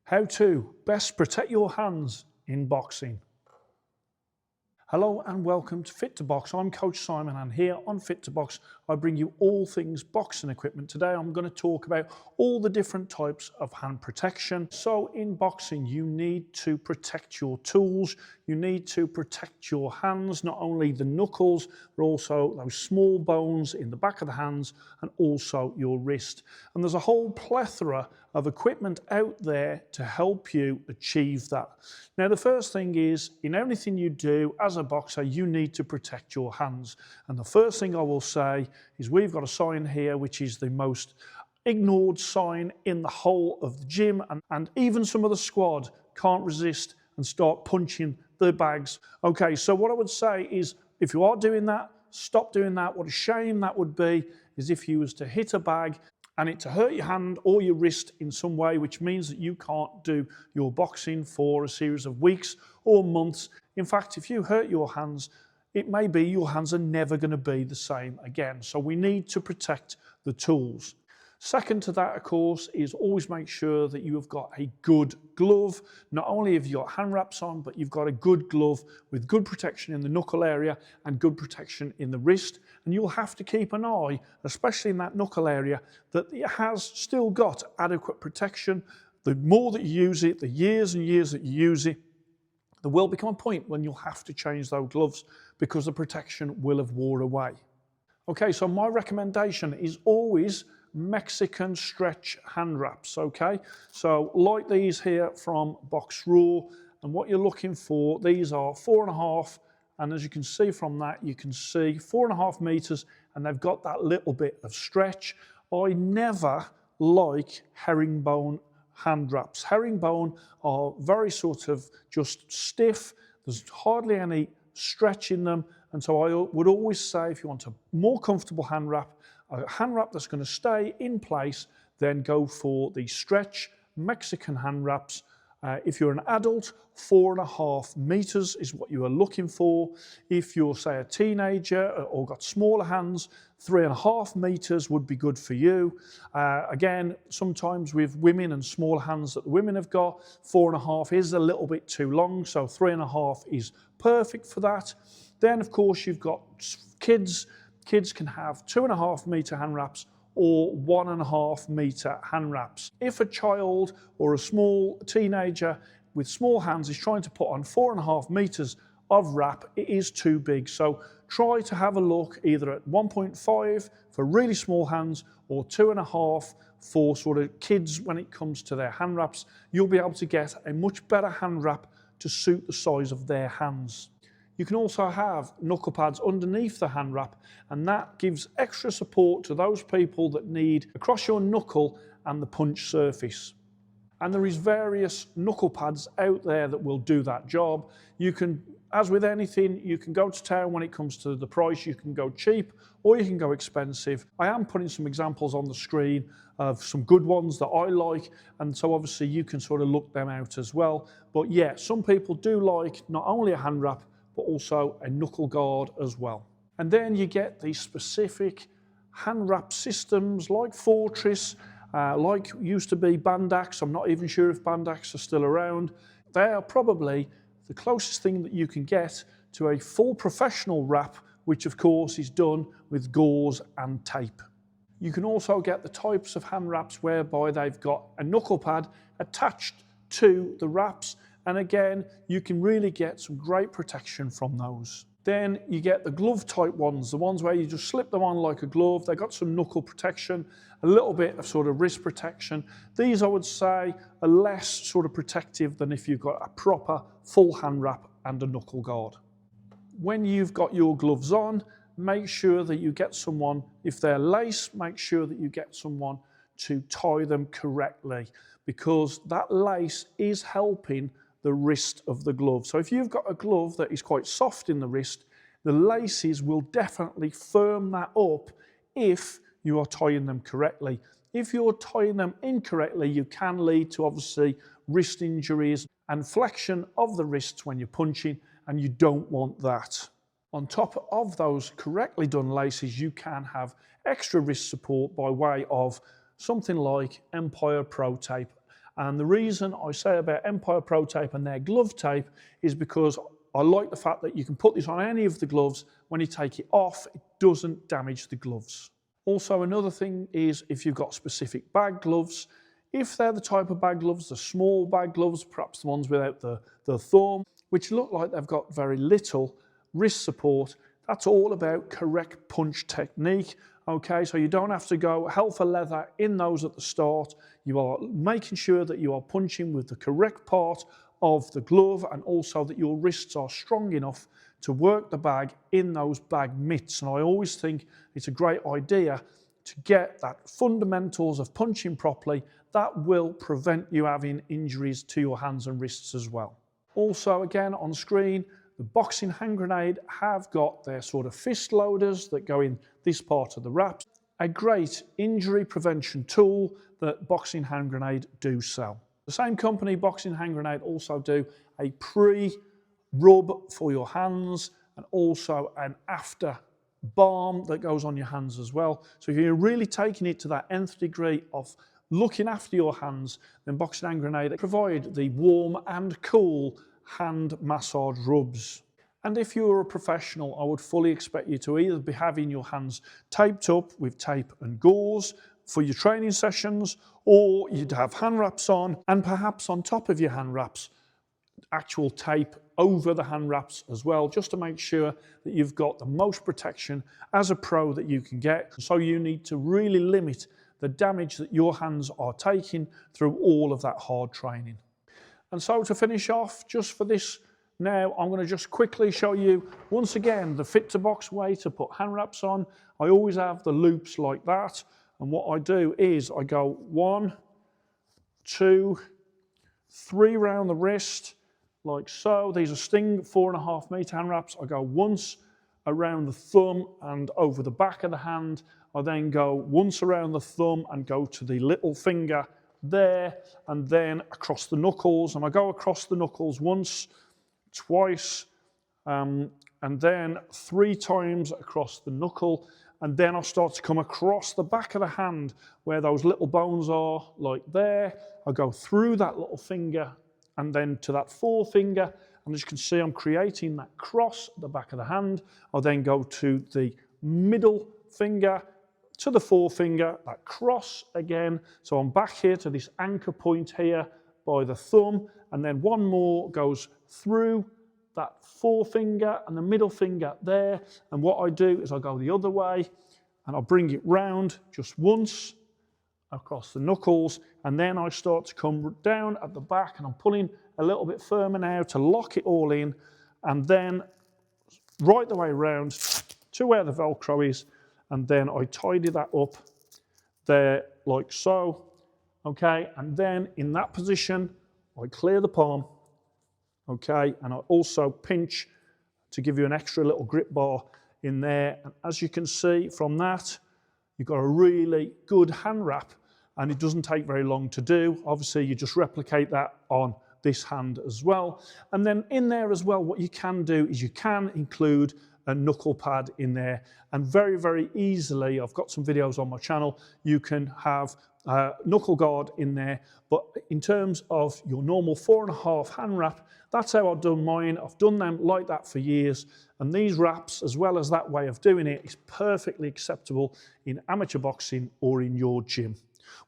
How to best protect your hands in boxing. Hello and welcome to Fit to Box. I'm Coach Simon, and here on Fit to Box I bring you all things boxing equipment. Today I'm going to talk about all the different types of hand protection. So in boxing you need to protect your tools, you need to protect your hands, not only the knuckles but also those small bones in the back of the hands and also your wrist. And there's a whole plethora of equipment out there to help you achieve that. Now the first thing is, in everything you do as a boxer, you need to protect your hands. And the first thing I will say is we've got a sign here which is the most ignored sign in the whole of the gym, and even some of the squad can't resist and start punching the bags. Okay, so what I would say is, if you are doing that, stop doing that. What a shame that would be is if you was to hit a bag and it to hurt your hand or your wrist in some way, which means that you can't do your boxing for a series of weeks or months. In fact, if you hurt your hands, it may be your hands are never going to be the same again. So we need to protect the tools. Second to that, of course, is always make sure that you have got a good glove. Not only have you got hand wraps on, but you've got a good glove with good protection in the knuckle area and good protection in the wrist. And you'll have to keep an eye, especially in that knuckle area, that it has still got adequate protection. The more that you use it, the years and years that you use it, there will become a point when you'll have to change those gloves because the protection will have worn away. Okay, so my recommendation is always Mexican stretch hand wraps. Okay, so like these here from Box Raw, and what you're looking for, these are 4.5, and as you can see from that, you can see 4.5 meters, and they've got that little bit of stretch. I never like herringbone hand wraps. Herringbone are very sort of just stiff. There's hardly any stretch in them, and so I would always say, if you want a more comfortable hand wrap, a hand wrap that's going to stay in place, then go for the stretch Mexican hand wraps. If you're an adult, 4.5 meters is what you are looking for. If you're, say, a teenager or got smaller hands, 3.5 meters would be good for you. Again, sometimes with women and smaller hands that the women have got, 4.5 is a little bit too long, so 3.5 is perfect for that. Then, of course, you've got kids. Kids can have 2.5 meter hand wraps or 1.5 meter hand wraps. If a child or a small teenager with small hands is trying to put on 4.5 meters of wrap, it is too big. So try to have a look either at 1.5 for really small hands or 2.5 for sort of kids when it comes to their hand wraps. You'll be able to get a much better hand wrap to suit the size of their hands. You can also have knuckle pads underneath the hand wrap, and that gives extra support to those people that need across your knuckle and the punch surface. And there is various knuckle pads out there that will do that job. You can, as with anything, you can go to town when it comes to the price. You can go cheap or you can go expensive. I am putting some examples on the screen of some good ones that I like, and so obviously you can sort of look them out as well. But yeah, some people do like not only a hand wrap but also a knuckle guard as well. And then you get these specific hand wrap systems like Fortress, like used to be Bandax. I'm not even sure if Bandax are still around. They are probably the closest thing that you can get to a full professional wrap, which of course is done with gauze and tape. You can also get the types of hand wraps whereby they've got a knuckle pad attached to the wraps, and again, you can really get some great protection from those. Then you get the glove type ones, the ones where you just slip them on like a glove. They've got some knuckle protection, a little bit of sort of wrist protection. These, I would say, are less sort of protective than if you've got a proper full hand wrap and a knuckle guard. When you've got your gloves on, make sure that you get someone, if they're lace, make sure that you get someone to tie them correctly, because that lace is helping the wrist of the glove. So if you've got a glove that is quite soft in the wrist, the laces will definitely firm that up if you are tying them correctly. If you're tying them incorrectly, you can lead to obviously wrist injuries and flexion of the wrists when you're punching, and you don't want that. On top of those correctly done laces, you can have extra wrist support by way of something like Empire Pro Tape. And the reason I say about Empire Pro Tape and their glove tape is because I like the fact that you can put this on any of the gloves. When you take it off, it doesn't damage the gloves. Also, another thing is if you've got specific bag gloves, if they're the type of bag gloves, the small bag gloves, perhaps the ones without the thumb, which look like they've got very little wrist support, that's all about correct punch technique. Okay, so you don't have to go hell for leather in those at the start. You are making sure that you are punching with the correct part of the glove, and also that your wrists are strong enough to work the bag in those bag mitts. And I always think it's a great idea to get that fundamentals of punching properly. That will prevent you having injuries to your hands and wrists as well. Also, again on screen, the boxing hand grenade have got their sort of fist loaders that go in this part of the wraps. A great injury prevention tool that boxing hand grenade do sell. The same company, Boxing Hand Grenade, also do a pre-rub for your hands and also an after balm that goes on your hands as well. So if you're really taking it to that nth degree of looking after your hands, then Boxing Hand Grenade provide the warm and cool hand massage rubs. And if you're a professional, I would fully expect you to either be having your hands taped up with tape and gauze for your training sessions, or you'd have hand wraps on, and perhaps on top of your hand wraps, actual tape over the hand wraps as well, just to make sure that you've got the most protection as a pro that you can get. So you need to really limit the damage that your hands are taking through all of that hard training. And so to finish off, just for this now, I'm going to just quickly show you once again the Fit to Box way to put hand wraps on. I always have the loops like that, and what I do is I go 1, 2, 3 round the wrist like so. These are Sting 4.5 meter hand wraps. I go once around the thumb and over the back of the hand. I then go once around the thumb and go to the little finger there, and then across the knuckles, and I go across the knuckles once, twice, and then 3 times across the knuckle, and then I start to come across the back of the hand where those little bones are, like there. I go through that little finger and then to that forefinger, and as you can see, I'm creating that cross at the back of the hand. I then go to the middle finger, to the forefinger, that cross again. So I'm back here to this anchor point here by the thumb, and then one more goes through that forefinger and the middle finger there. And what I do is I go the other way and I bring it round just once across the knuckles, and then I start to come down at the back and I'm pulling a little bit firmer now to lock it all in, and then right the way around to where the Velcro is, and then I tidy that up there like so. Okay, and then in that position I clear the palm. Okay, and I also pinch to give you an extra little grip bar in there. And as you can see from that, you've got a really good hand wrap, and it doesn't take very long to do. Obviously, you just replicate that on this hand as well. And then in there as well, what you can do is you can include a knuckle pad in there, and very, very easily, I've got some videos on my channel, you can have a knuckle guard in there. But in terms of your normal 4.5 hand wrap, that's how I've done mine. I've done them like that for years, and these wraps, as well as that way of doing it, is perfectly acceptable in amateur boxing or in your gym.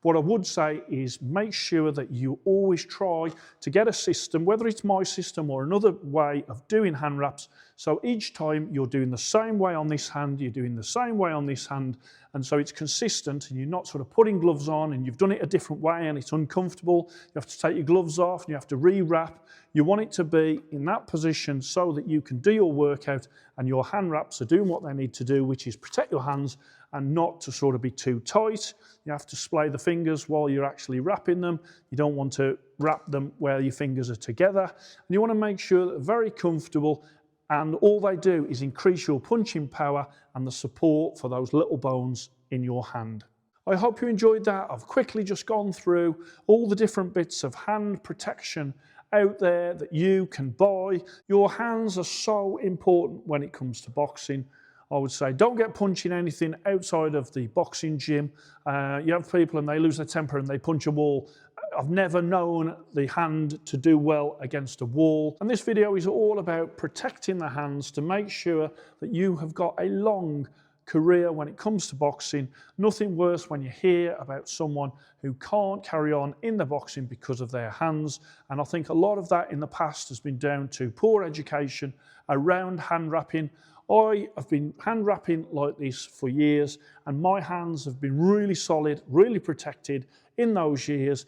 What I would say is make sure that you always try to get a system, whether it's my system or another way of doing hand wraps, so each time you're doing the same way on this hand, you're doing the same way on this hand, and so it's consistent, and you're not sort of putting gloves on and you've done it a different way and it's uncomfortable. You have to take your gloves off and you have to re-wrap. You want it to be in that position so that you can do your workout and your hand wraps are doing what they need to do, which is protect your hands and not to sort of be too tight. You have to splay the fingers while you're actually wrapping them. You don't want to wrap them where your fingers are together. And you want to make sure that they're very comfortable, and all they do is increase your punching power and the support for those little bones in your hand. I hope you enjoyed that. I've quickly just gone through all the different bits of hand protection out there that you can buy. Your hands are so important when it comes to boxing. I would say don't get punching anything outside of the boxing gym. You have people and they lose their temper and they punch a wall. I've never known the hand to do well against a wall. And this video is all about protecting the hands to make sure that you have got a long career when it comes to boxing. Nothing worse when you hear about someone who can't carry on in the boxing because of their hands. And I think a lot of that in the past has been down to poor education around hand wrapping. I have been hand wrapping like this for years, and my hands have been really solid, really protected in those years.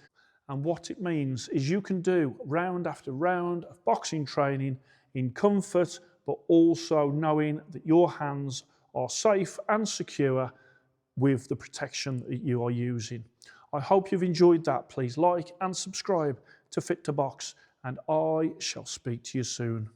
And what it means is you can do round after round of boxing training in comfort, but also knowing that your hands are safe and secure with the protection that you are using. I hope you've enjoyed that. Please like and subscribe to Fit to Box, and I shall speak to you soon.